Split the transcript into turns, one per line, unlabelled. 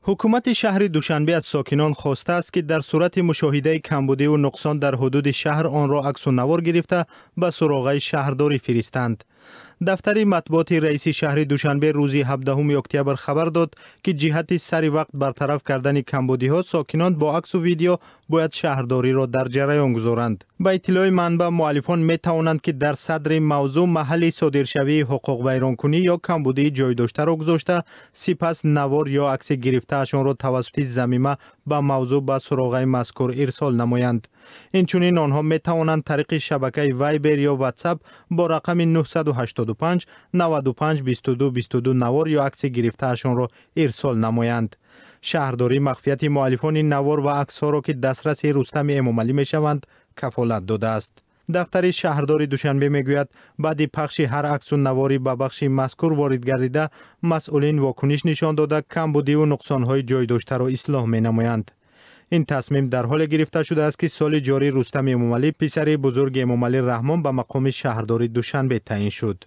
حکومت شهر دوشنبه از ساکنان خواسته است که در صورت مشاهده کمبودی و نقصان در حدود شهر آن را عکس و نوار گرفته به سراغ شهرداری فرستند. دفتر مطبوعات رئیس شهر دوشنبه روز 17 اکتبر خبر داد که جهت سری وقت برطرف کردن کمبودی ها ساکنان با عکس و ویدیو باید شهرداری را در جریان گذارند. با اطلاع منبع، مؤلفان می توانند که در صدر موضوع محل صادرشوی حقوق ویرانکنی یا کمبودی جای داشته را گذاشته، سپس نوار یا عکس گرفته اشان را توسط ضمیمه به موضوع به سراغ مذکور ارسال نمایند. اینچنین آنها می توانند طریق شبکه وایبر یا واتساپ با رقم 985 95 22 22 نوار یا عکس گرفته اشان را ارسال نمایند. شهرداری مخفیت مؤلفان این نوار و عکس ها را که دسترس رستم امامعلی می شوند کفالت داده است. دفتر شهرداری دوشنبه میگوید بعد پخش هر عکس و نواری به بخش مذکور وارد گردیده، مسئولین واکنش نشان داده کمبودی و نقصان های جای داشته را اصلاح می نمایند. این تصمیم در حال گرفته شده است که سال جاری رستم امامعلی پسر بزرگ امامعلی رحمان به مقام شهرداری دوشنبه تعیین شد.